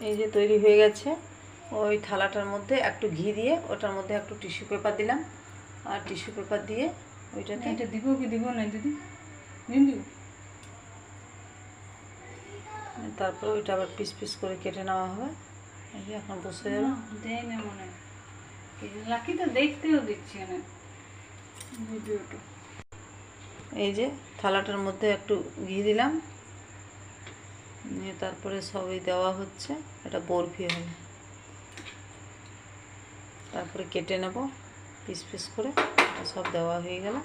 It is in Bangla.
এই যে তৈরি হয়ে গেছে। ওই থালাটার মধ্যে একটু ঘি দিয়ে ওটার মধ্যে একটু টিস্যু পেপার দিলাম, আর টিস্যু পেপার দিয়ে ওইটাতে এটা দিব কি দিব না দিদি দিদি। তারপরে ওইটা আবার পিস পিস করে কেটে নেওয়া হবে। এই যে এখন বসে যাবে। দেয় না মনে হয় লাকি তো দেখতেও দিচ্ছি না ভিডিওটা। এই যে থালাটার মধ্যে একটু ঘি দিলাম, নিয়ে তারপরে সবই দেওয়া হচ্ছে। এটা বরফি হবে। তারপরে কেটে নেব পিস পিস করে। সব দেওয়া হয়ে গেল।